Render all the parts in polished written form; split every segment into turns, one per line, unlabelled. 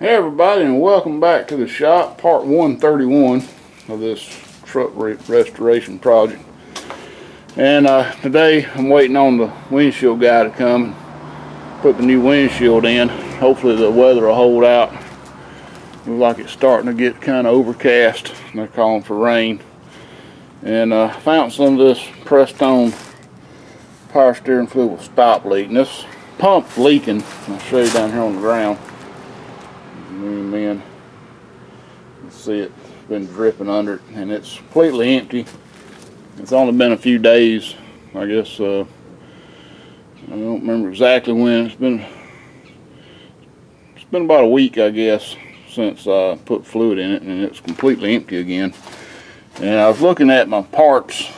Hey everybody, and welcome back to the shop, part 131 of this truck restoration project. And today I'm waiting on the windshield guy to come and put the new windshield in. Hopefully the weather will hold out. Looks like it's starting to get kind of overcast. They're calling for rain. And found some of this pressed on power steering fluid will stop leaking. This pump's leaking. I'll show you down here on the ground. Zoom in. You see it's been dripping under it, and it's completely empty. It's only been a few days, I guess. I don't remember exactly when. It's been about a week, I guess, since I put fluid in it, and it's completely empty again. And I was looking at my parts,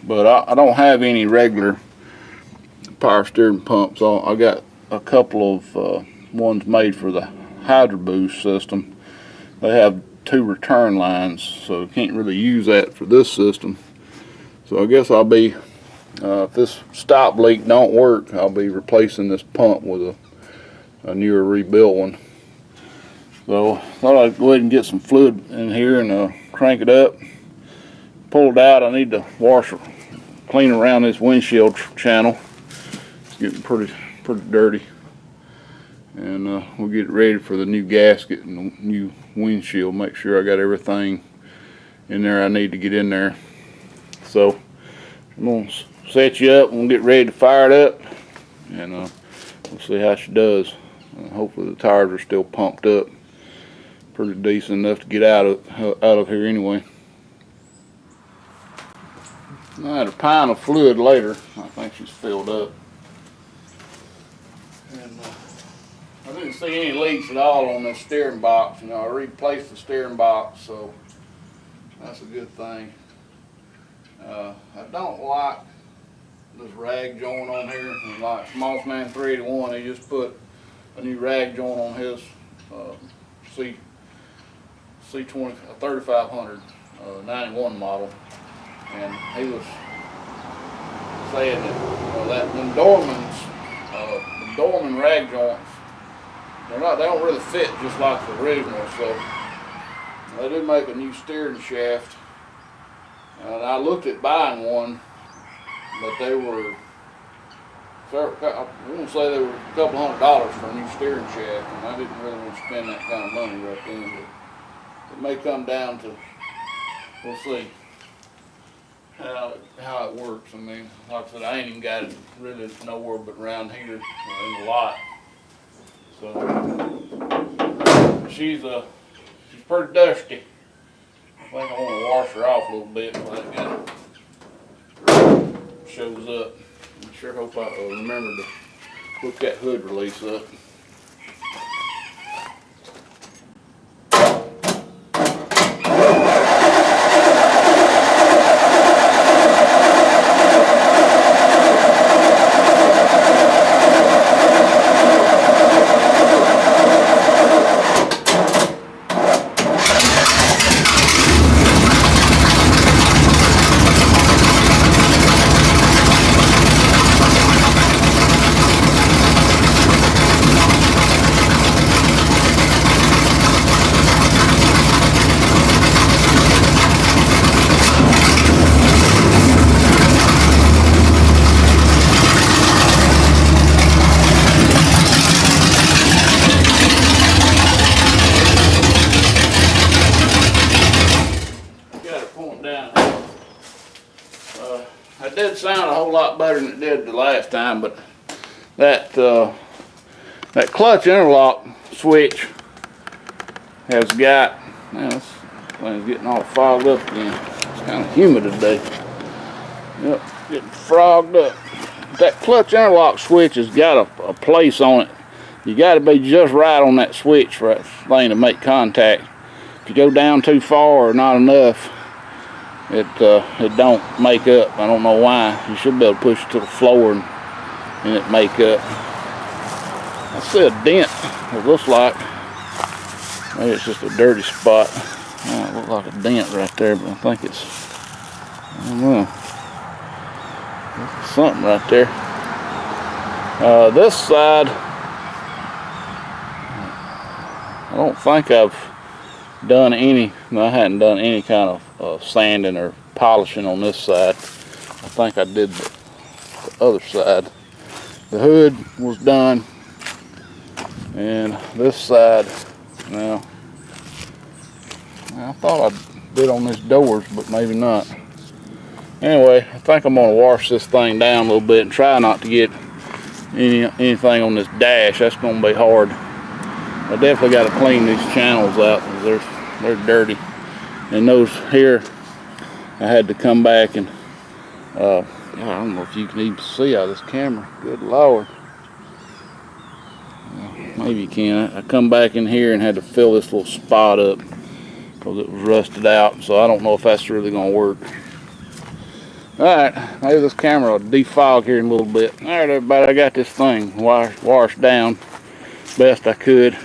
but I don't have any regular power steering pumps. I got a couple of ones made for the Hydro Boost system. They have 2 return lines, so you can't really use that for this system. So I guess I'll be, if this stop leak don't work, I'll be replacing this pump with a newer rebuilt one. So I thought I'd go ahead and get some fluid in here and crank it up. Pull it out. I need to clean around this windshield channel. It's getting pretty dirty. And we'll get it ready for the new gasket and the new windshield. Make sure I got everything in there I need to get in there. So I'm going to set you up and we'll get ready to fire it up, and we'll see how she does. Hopefully the tires are still pumped up pretty decent enough to get out of here anyway. I had a pint of fluid later. I think she's filled up. And I didn't see any leaks at all on this steering box. You know, I replaced the steering box, so that's a good thing. I don't like this rag joint on here. And like Moss Man 381, he just put a new rag joint on his C20 3500 91 model, and he was saying that them Dorman rag joints, they don't really fit just like the original. So they do make a new steering shaft, and I looked at buying one, but they were, I won't say they were a couple $100 for a new steering shaft, and I didn't really want to spend that kind of money right then. But it may come down to, we'll see how it works. I mean, like I said, I ain't even got it really nowhere but around here in the lot. So she's pretty dusty. I think I want to wash her off a little bit before that guy shows up. I sure hope I remember to hook that hood release up. It did sound a whole lot better than it did the last time, but that clutch interlock switch has got, man, this thing's getting all fogged up again. It's kind of humid today. Yep, getting frogged up. That clutch interlock switch has got a place on it. You got to be just right on that switch for that thing to make contact. If you go down too far or not enough, it don't make up. I don't know why. You should be able to push it to the floor and it make up. I see a dent. It looks like maybe it's just a dirty spot. It looks like a dent right there, but I think it's, I don't know, there's something right there. This side, I don't think I've done any, I hadn't done any kind of sanding or polishing on this side. I think I did the other side. The hood was done, and this side, now, I thought I did on these doors, but maybe not. Anyway, I think I'm gonna wash this thing down a little bit and try not to get anything on this dash. That's gonna be hard. I definitely got to clean these channels out because they're dirty. And those here, I had to come back and I don't know if you can even see out of this camera. Good Lord. Maybe you can. I come back in here and had to fill this little spot up because it was rusted out. So I don't know if that's really gonna work. Alright, maybe this camera will defog here in a little bit. Alright everybody, I got this thing washed down best I could.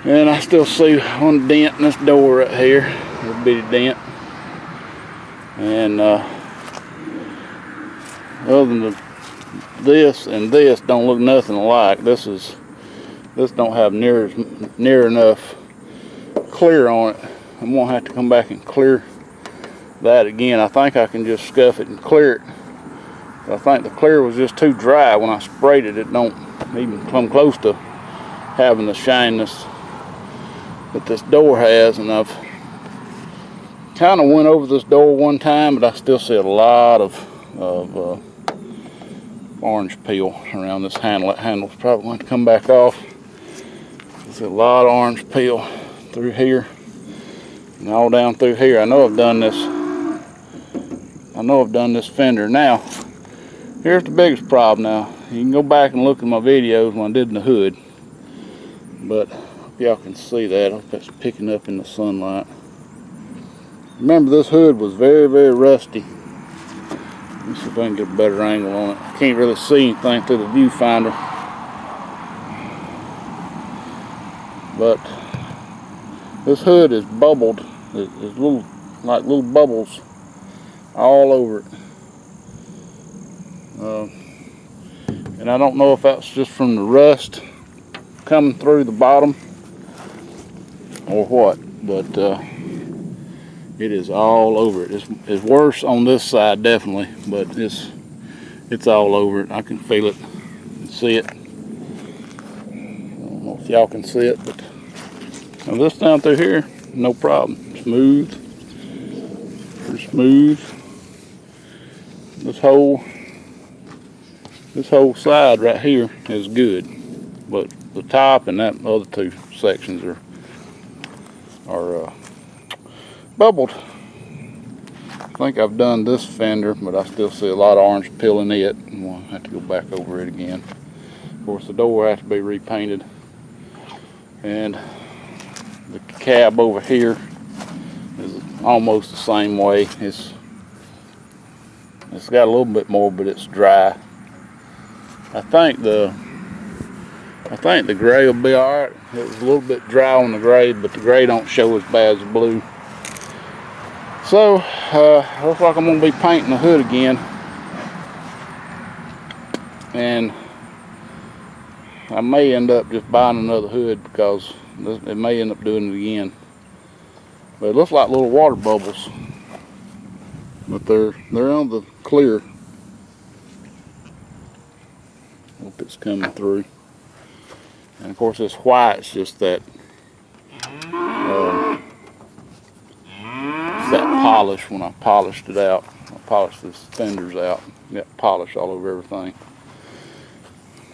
And I still see one dent in this door right here, a little bitty dent. And other than this and this don't look nothing alike. This don't have near enough clear on it. I'm gonna have to come back and clear that again. I think I can just scuff it and clear it. I think the clear was just too dry when I sprayed it. It don't even come close to having the shininess that this door has. And I've kind of went over this door one time, but I still see a lot of orange peel around this handle. That handle's probably going to come back off. There's a lot of orange peel through here and all down through here. I know I've done this fender. Now, here's the biggest problem. Now, you can go back and look at my videos when I did the hood, but y'all can see that. I hope that's picking up in the sunlight. Remember, this hood was very, very rusty. Let's see if I can get a better angle on it. I can't really see anything through the viewfinder, but this hood is bubbled. There's like little bubbles all over it. And I don't know if that's just from the rust coming through the bottom or what, but it is all over it. It's worse on this side definitely, but it's all over it. I can feel it and see it. I don't know if y'all can see it, but now this down through here, no problem. Smooth, pretty smooth. This whole side right here is good, but the top and that other two sections are bubbled. I think I've done this fender, but I still see a lot of orange peel in it, and we'll have to go back over it again. Of course, the door has to be repainted, and the cab over here is almost the same way. It's got a little bit more, but it's dry. I think the gray will be alright. It was a little bit dry on the gray, but the gray don't show as bad as the blue. So, looks like I'm going to be painting the hood again. And I may end up just buying another hood because it may end up doing it again. But it looks like little water bubbles. But they're on the clear. Hope it's coming through. And of course this white's just that polish when I polished it out. I polished these fenders out. Got polish all over everything.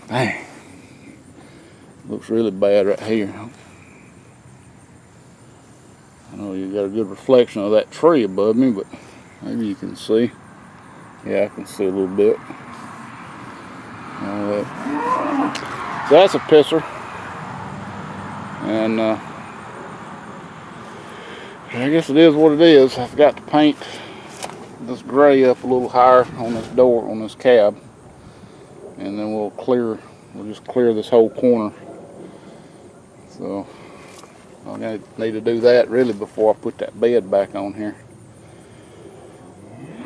Dang. Looks really bad right here. I know you got a good reflection of that tree above me, but maybe you can see. Yeah, I can see a little bit. So that's a pisser. And I guess it is what it is. I forgot to paint this gray up a little higher on this door, on this cab. And then we'll just clear this whole corner. So I'm gonna need to do that really before I put that bed back on here.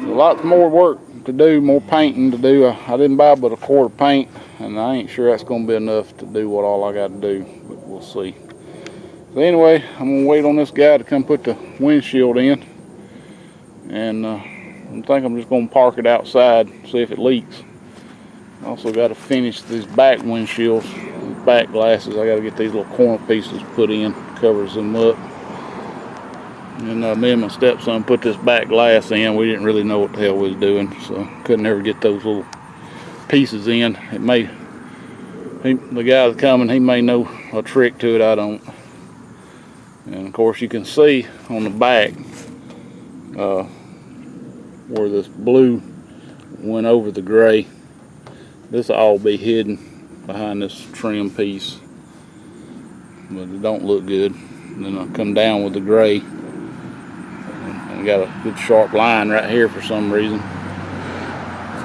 So lots more work to do, more painting to do. I didn't buy but a quart of paint, and I ain't sure that's gonna be enough to do what all I got to do, but we'll see. So anyway, I'm gonna wait on this guy to come put the windshield in, and I think I'm just gonna park it outside, see if it leaks. Also got to finish these back windshields, these back glasses. I got to get these little corner pieces put in, covers them up. And me and my stepson put this back glass in. We didn't really know what the hell we was doing, so couldn't ever get those little pieces in. It may, the guy that's coming, he may know a trick to it, I don't. And of course you can see on the back where this blue went over the gray. This will all be hidden behind this trim piece, but it don't look good. And then I'll come down with the gray, and got a good sharp line right here for some reason.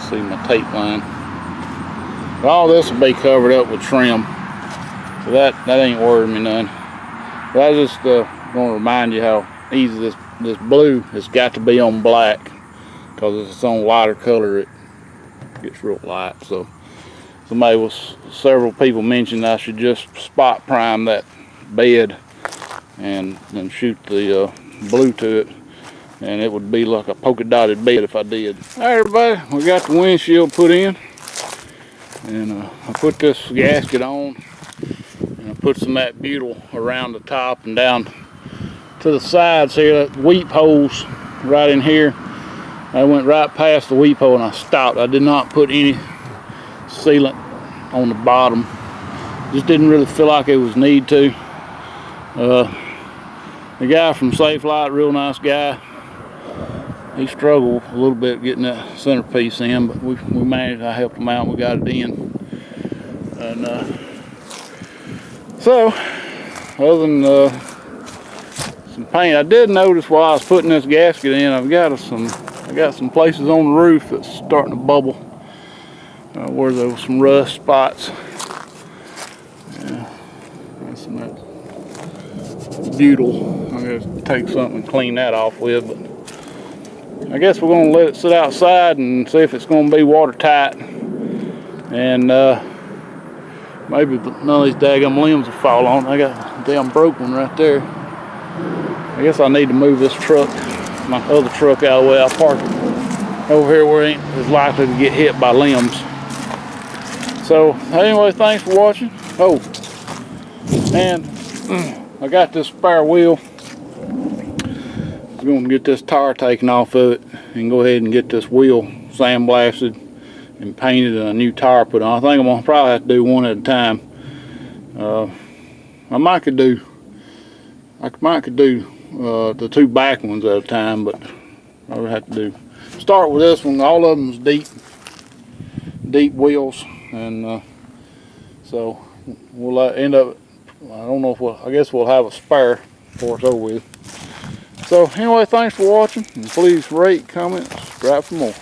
See my tape line. But all this will be covered up with trim, so that ain't worrying me none. But I just want to remind you how easy this blue has got to be on black, because if it's on lighter color it gets real light. So several people mentioned I should just spot prime that bed and then shoot the blue to it, and it would be like a polka dotted bed if I did. Alright everybody, we got the windshield put in, and I put this gasket on, and I put some of that butyl around the top and down to the sides here. That weep holes right in here, I went right past the weep hole and I stopped. I did not put any sealant on the bottom. Just didn't really feel like it was need to. The guy from Safe Light, real nice guy, he struggled a little bit getting that centerpiece in, but we managed. I helped him out, we got it in. And so other than some paint, I did notice while I was putting this gasket in, I got some places on the roof that's starting to bubble, where there was some rust spots. Yeah, that's some of that butyl. I gotta take something and clean that off with, but I guess we're gonna let it sit outside and see if it's gonna be watertight, and maybe none of these daggum limbs will fall on. I got a damn broke one right there. I guess I need to move this truck, my other truck, out of the way. I'll park it over here where it ain't as likely to get hit by limbs. So anyway, thanks for watching. Oh, and I got this spare wheel. I'm gonna get this tire taken off of it and go ahead and get this wheel sandblasted and painted and a new tire put on. I think I'm gonna probably have to do one at a time. I might could do the two back ones at a time, but I would have to start with this one. All of them's deep wheels, and so we'll end up, I don't know if I guess we'll have a spare before it's over with. So anyway, thanks for watching, and please rate, comment, subscribe for more.